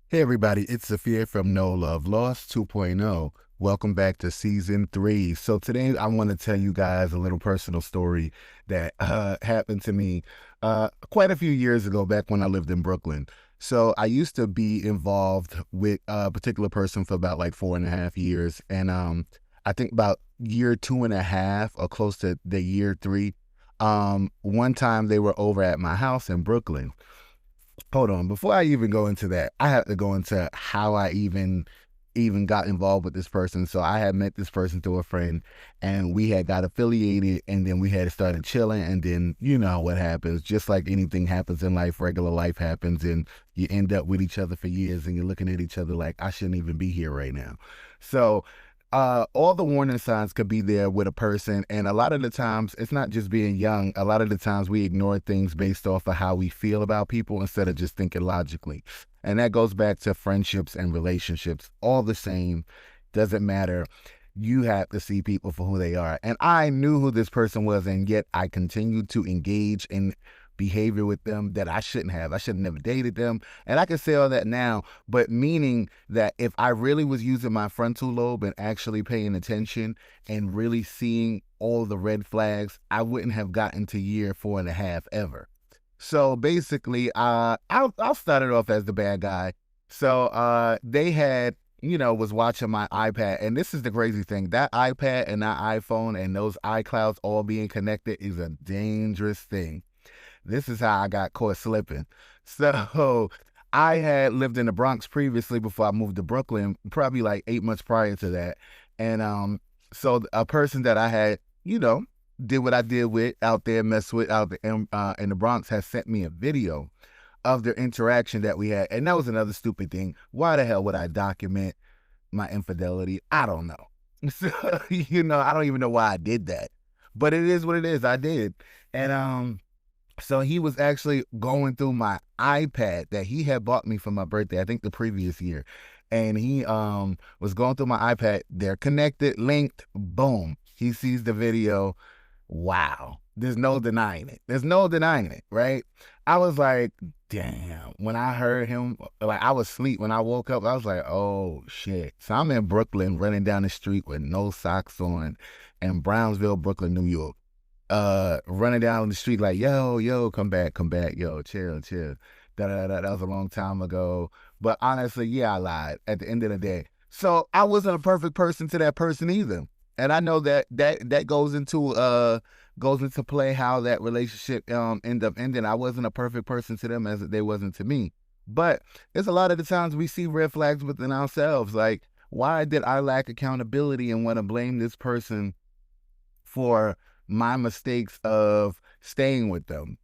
Hey everybody, it's Zaa'Fir from No Love Lost 2.0. Welcome back to season 3. So today I want to tell you guys a little personal story that happened to me quite a few years ago back when I lived in Brooklyn. So I used to be involved with a particular person for about like 4.5 years. And I think about year 2.5 or close to the year 3, one time they were over at my house in Brooklyn. Hold on, before I even go into that, I have to go into how I even got involved with this person. So I had met this person through a friend, and we had got affiliated, and then we had started chilling, and then you know what happens. Just like anything happens in life, regular life happens, and you end up with each other for years, and you're looking at each other like I shouldn't even be here right now. So all the warning signs could be there with a person, and a lot of the times it's not just being young. A lot of the times we ignore things based off of how we feel about people instead of just thinking logically, and that goes back to friendships and relationships. All the same, doesn't matter. You have to see people for who they are, and I knew who this person was, and yet I continued to engage in behavior with them that I shouldn't have. I should have never dated them, and I can say all that now, but meaning that if I really was using my frontal lobe and actually paying attention and really seeing all the red flags, I wouldn't have gotten to year 4.5 ever. So basically, I'll start it off as the bad guy. So they had, was watching my iPad, and this is the crazy thing: that iPad and that iPhone and those iClouds all being connected is a dangerous thing. This is how I got caught slipping. So I had lived in the Bronx previously before I moved to Brooklyn, probably like 8 months prior to that. And so a person that I had, did what I did with out there, mess with out there in the Bronx, has sent me a video of their interaction that we had. And that was another stupid thing. Why the hell would I document my infidelity? I don't know. So, I don't even know why I did that. But it is what it is. I did. And so he was actually going through my iPad that he had bought me for my birthday, I think the previous year. And he was going through my iPad. They're connected, linked, boom. He sees the video. Wow. There's no denying it. There's no denying it, right? I was like, damn. When I heard him, like I was asleep. When I woke up, I was like, oh shit. So I'm in Brooklyn running down the street with no socks on in Brownsville, Brooklyn, New York, running down the street like, yo, come back, yo, chill, chill. Da, da, da. That was a long time ago. But honestly, yeah, I lied at the end of the day. So I wasn't a perfect person to that person either. And I know that goes into play how that relationship ended up ending. I wasn't a perfect person to them as they wasn't to me. But it's a lot of the times we see red flags within ourselves. Like, why did I lack accountability and want to blame this person for my mistakes of staying with them?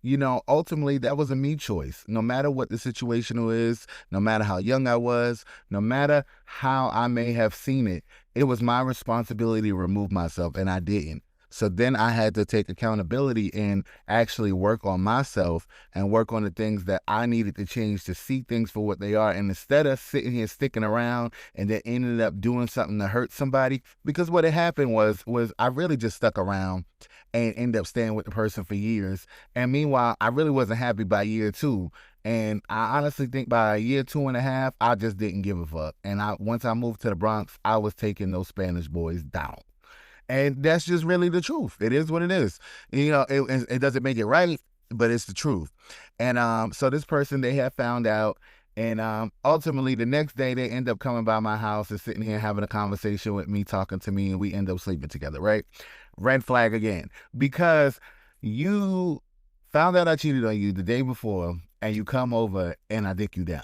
Ultimately, that was a me choice. No matter what the situation is, no matter how young I was, no matter how I may have seen it, it was my responsibility to remove myself, and I didn't. So then I had to take accountability and actually work on myself and work on the things that I needed to change to see things for what they are. And instead of sitting here sticking around and then ended up doing something to hurt somebody, because what had happened was I really just stuck around and ended up staying with the person for years. And meanwhile, I really wasn't happy by year 2. And I honestly think by year 2.5, I just didn't give a fuck. And once I moved to the Bronx, I was taking those Spanish boys down. And that's just really the truth. It is what it is. It doesn't make it right, but it's the truth. And so this person, they had found out, and ultimately the next day they end up coming by my house and sitting here having a conversation with me, talking to me, and we end up sleeping together, right? Red flag again. Because you found out I cheated on you the day before, and you come over and I dick you down.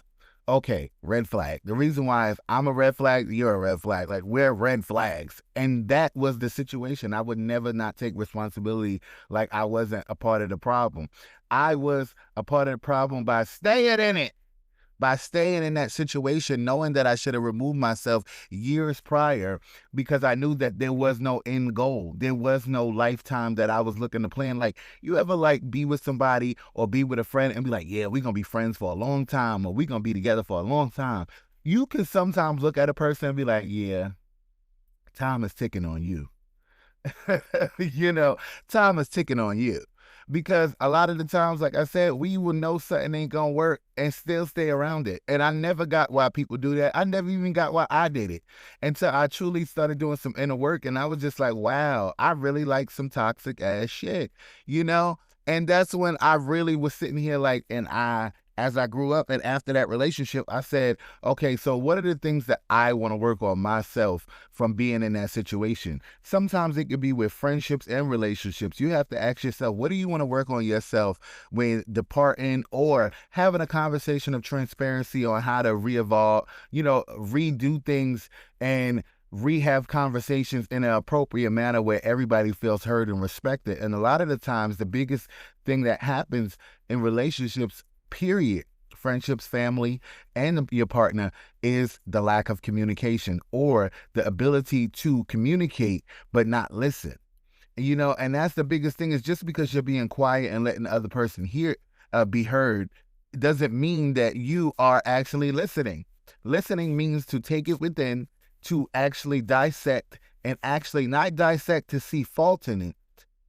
Okay, red flag. The reason why is I'm a red flag, you're a red flag. Like, we're red flags. And that was the situation. I would never not take responsibility like I wasn't a part of the problem. I was a part of the problem by staying in it, by staying in that situation, knowing that I should have removed myself years prior, because I knew that there was no end goal. There was no lifetime that I was looking to plan. Like, you ever like be with somebody or be with a friend and be like, yeah, we're going to be friends for a long time, or we're going to be together for a long time. You can sometimes look at a person and be like, yeah, time is ticking on you. you know, time is ticking on you. because a lot of the times, like I said, we will know something ain't gonna work and still stay around it. And I never got why people do that. I never even got why I did it until I truly started doing some inner work. And I was just like, wow, I really like some toxic ass shit, you know? And that's when I really was sitting here like, as I grew up and after that relationship, I said, okay, so what are the things that I want to work on myself from being in that situation? Sometimes it could be with friendships and relationships. You have to ask yourself, what do you want to work on yourself when departing or having a conversation of transparency on how to re-evolve, redo things and rehab conversations in an appropriate manner where everybody feels heard and respected. And a lot of the times, the biggest thing that happens in relationships, period, friendships, family, and your partner, is the lack of communication or the ability to communicate but not listen. And that's the biggest thing, is just because you're being quiet and letting the other person be heard, doesn't mean that you are actually listening. Listening means to take it within, to actually dissect, and actually not dissect to see fault in it.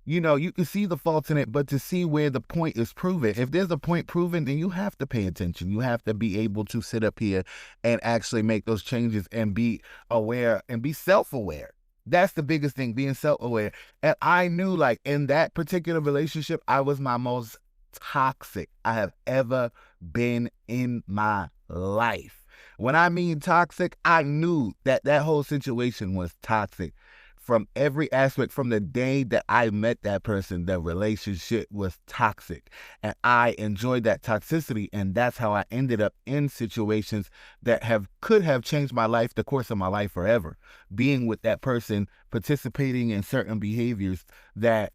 You can see the faults in it, but to see where the point is proven. If there's a point proven, then you have to pay attention. You have to be able to sit up here and actually make those changes and be aware and be self-aware. That's the biggest thing, being self-aware. And I knew, like, in that particular relationship, I was my most toxic I have ever been in my life. When I mean toxic, I knew that whole situation was toxic. From every aspect, from the day that I met that person, the relationship was toxic. And I enjoyed that toxicity. And that's how I ended up in situations that could have changed my life, the course of my life forever. Being with that person, participating in certain behaviors that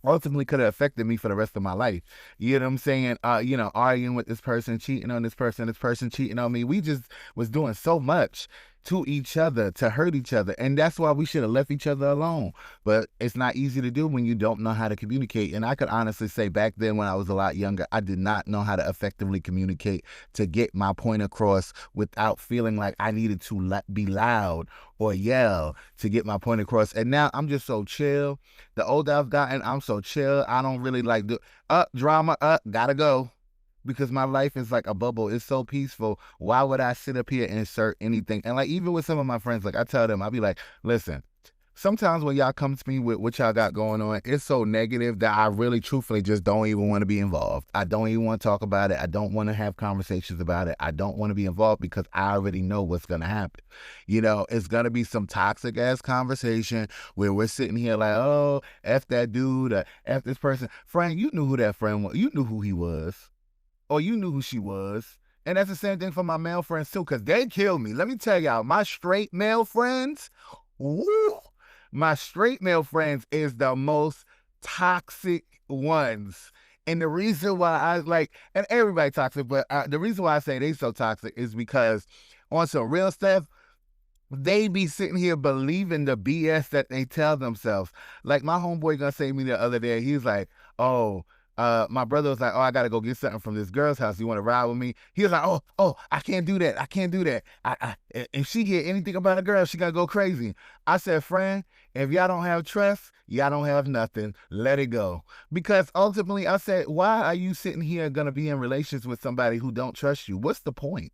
ultimately could have affected me for the rest of my life. You know what I'm saying? Arguing with this person, cheating on this person cheating on me. We just was doing so much to each other to hurt each other. And that's why we should have left each other alone. But it's not easy to do when you don't know how to communicate. And I could honestly say back then, when I was a lot younger, I did not know how to effectively communicate to get my point across without feeling like I needed to be loud or yell to get my point across. And now I'm just so chill. The older I've gotten, I'm so chill. I don't really like drama, gotta go. Because my life is like a bubble. It's so peaceful. Why would I sit up here and insert anything? And like, even with some of my friends, like I tell them, I'll be like, listen, sometimes when y'all come to me with what y'all got going on, it's so negative that I really truthfully just don't even want to be involved. I don't even want to talk about it. I don't want to have conversations about it. I don't want to be involved because I already know what's going to happen. It's going to be some toxic ass conversation where we're sitting here like, oh, F that dude, F this person. Friend, you knew who that friend was. You knew who he was. Or you knew who she was. And that's the same thing for my male friends too, because they kill me. Let me tell y'all, my straight male friends, woo, my straight male friends is the most toxic ones. And the reason why I like, and everybody toxic, but the reason why I say they so toxic is because on some real stuff, they be sitting here believing the BS that they tell themselves. Like my homeboy gonna say to me the other day, he's like, oh, my brother was like, oh, I gotta go get something from this girl's house. You want to ride with me? He was like, oh, I can't do that. I can't do that. If she hear anything about a girl, she gotta go crazy. I said, friend, if y'all don't have trust, y'all don't have nothing. Let it go. Because ultimately, I said, why are you sitting here gonna be in relations with somebody who don't trust you? What's the point?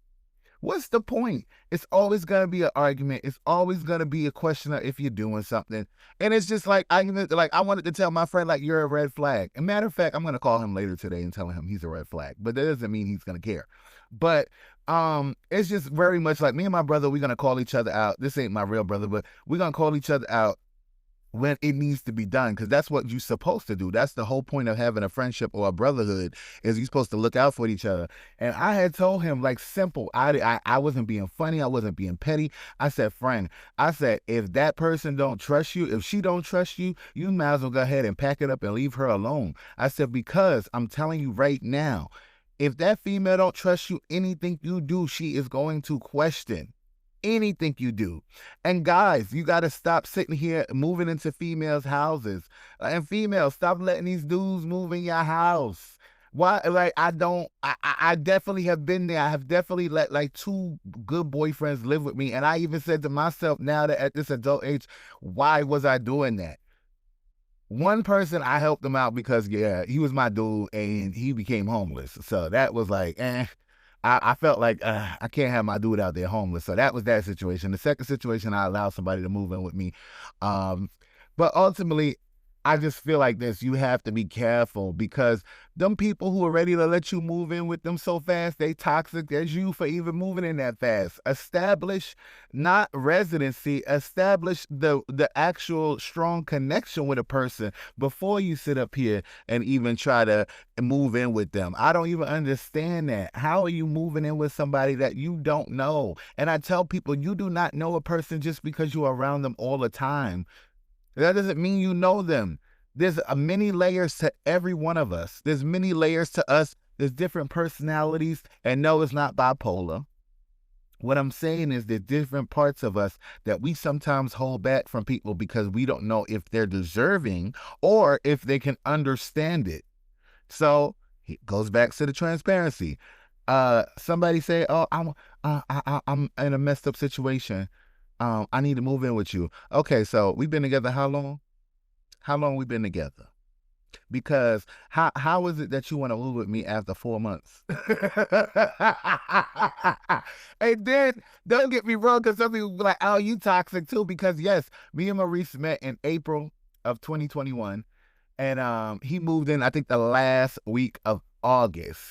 What's the point? It's always going to be an argument. It's always going to be a question of if you're doing something. And it's just like, I wanted to tell my friend, like, you're a red flag. And matter of fact, I'm going to call him later today and tell him he's a red flag. But that doesn't mean he's going to care. But it's just very much like me and my brother, we're going to call each other out. This ain't my real brother, but we're going to call each other out when it needs to be done, because that's what you're supposed to do. That's the whole point of having a friendship or a brotherhood, is you're supposed to look out for each other. And I had told him, like, simple. I wasn't being funny. I wasn't being petty. I said, friend, I said, if that person don't trust you, if she don't trust you, you might as well go ahead and pack it up and leave her alone. I said, because I'm telling you right now, if that female don't trust you, anything you do, she is going to question. Anything you do. And guys, you got to stop sitting here moving into females' houses. And females, stop letting these dudes move in your house. Why? Like, I definitely have been there. I have definitely let like 2 good boyfriends live with me. And I even said to myself, now that at this adult age, why was I doing that? One person I helped him out because yeah, he was my dude and he became homeless. So that was like, I felt like I can't have my dude out there homeless. So that was that situation. The second situation, I allowed somebody to move in with me. Um, but ultimately, I just feel like this. You have to be careful because them people who are ready to let you move in with them so fast, they toxic as you for even moving in that fast. Establish not residency, establish the actual strong connection with a person before you sit up here and even try to move in with them. I don't even understand that. How are you moving in with somebody that you don't know? And I tell people, you do not know a person just because you're around them all the time. That doesn't mean you know them. There's many layers to every one of us. There's many layers to us. There's different personalities. And no, it's not bipolar. What I'm saying is there's different parts of us that we sometimes hold back from people because we don't know if they're deserving or if they can understand it. So it goes back to the transparency. Somebody say, "Oh, I'm in a messed up situation. I need to move in with you." Okay, so we've been together how long? How long we been together? Because how is it that you want to move with me after 4 months? And then don't get me wrong, because some people be like, "Oh, you toxic too." Because yes, me and Maurice met in April of 2021, and he moved in I think the last week of August.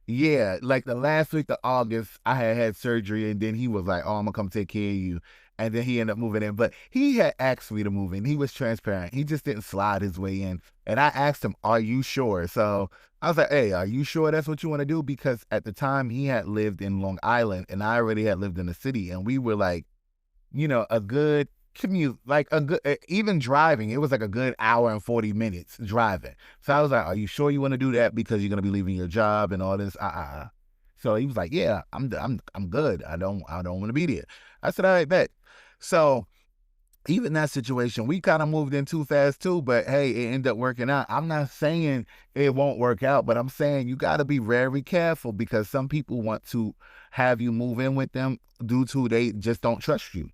Yeah, like the last week of August, I had surgery, and then he was like, "Oh, I'm gonna come take care of you," and then he ended up moving in. But he had asked me to move in. He was transparent. He just didn't slide his way in. And I asked him, "Are you sure?" So I was like, "Hey, are you sure that's what you want to do?" Because at the time he had lived in Long Island, and I already had lived in the city, and we were like, a good commute, like a good, even driving, it was like a good hour and 40 minutes driving. So I was like, "Are you sure you want to do that because you're going to be leaving your job and all this?" So he was like, "Yeah, I'm good. I don't want to be there." I said, "All right, bet." So even that situation, we kind of moved in too fast too, but hey, it ended up working out. I'm not saying it won't work out, but I'm saying you got to be very careful because some people want to have you move in with them due to they just don't trust you.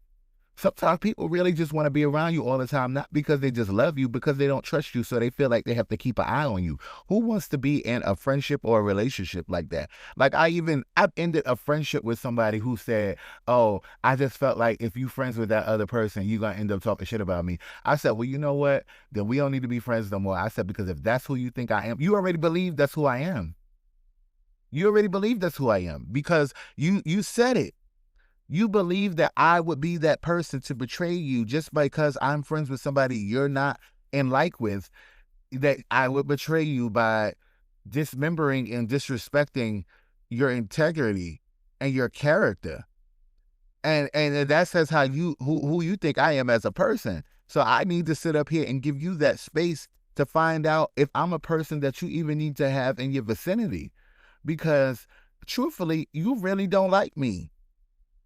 Sometimes people really just want to be around you all the time, not because they just love you, because they don't trust you. So they feel like they have to keep an eye on you. Who wants to be in a friendship or a relationship like that? Like I've ended a friendship with somebody who said, "Oh, I just felt like if you friends with that other person, you're going to end up talking shit about me." I said, "Well, you know what? Then we don't need to be friends no more." I said, "Because if that's who you think I am, you already believe that's who I am. You already believe that's who I am because you said it. You believe that I would be that person to betray you just because I'm friends with somebody you're not in like with, that I would betray you by dismembering and disrespecting your integrity and your character. And that says how who you think I am as a person. So I need to sit up here and give you that space to find out if I'm a person that you even need to have in your vicinity. Because truthfully, you really don't like me.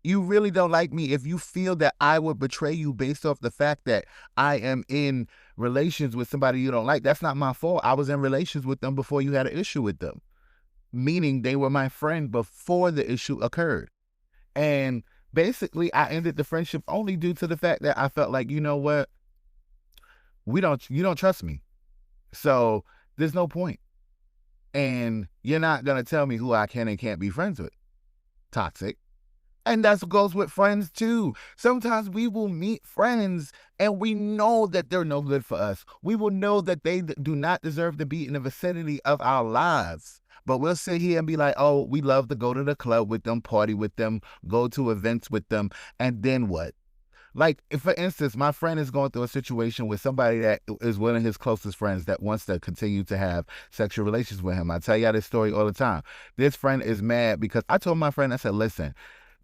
You really don't like me if you feel that I would betray you based off the fact that I am in relations with somebody you don't like. That's not my fault. I was in relations with them before you had an issue with them, meaning they were my friend before the issue occurred. And basically, I ended the friendship only due to the fact that I felt like, you know what, you don't trust me, so there's no point, and you're not gonna tell me who I can and can't be friends with. Toxic. And that goes with friends too. Sometimes we will meet friends and we know that they're no good for us. We will know that they do not deserve to be in the vicinity of our lives. But we'll sit here and be like, "Oh, we love to go to the club with them, party with them, go to events with them." And then what? Like, if, for instance, my friend is going through a situation with somebody that is one of his closest friends that wants to continue to have sexual relations with him. I tell y'all this story all the time. This friend is mad because I told my friend, I said, "Listen,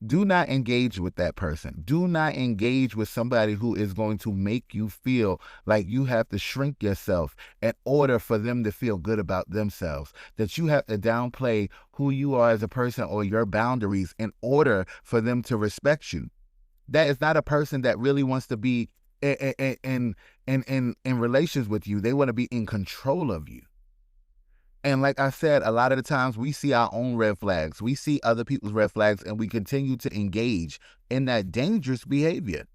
do not engage with that person. Do not engage with somebody who is going to make you feel like you have to shrink yourself in order for them to feel good about themselves, that you have to downplay who you are as a person or your boundaries in order for them to respect you. That is not a person that really wants to be in relations with you. They want to be in control of you." And like I said, a lot of the times we see our own red flags. We see other people's red flags and we continue to engage in that dangerous behavior.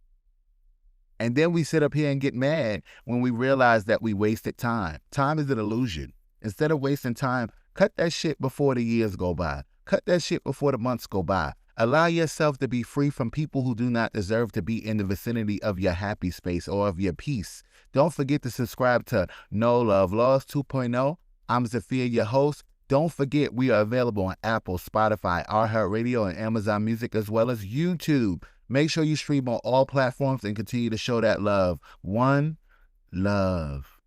And then we sit up here and get mad when we realize that we wasted time. Time is an illusion. Instead of wasting time, cut that shit before the years go by. Cut that shit before the months go by. Allow yourself to be free from people who do not deserve to be in the vicinity of your happy space or of your peace. Don't forget to subscribe to No Love Lost 2.0. I'm Zaa'Fir, your host. Don't forget we are available on Apple, Spotify, iHeartRadio, and Amazon Music, as well as YouTube. Make sure you stream on all platforms and continue to show that love. One love.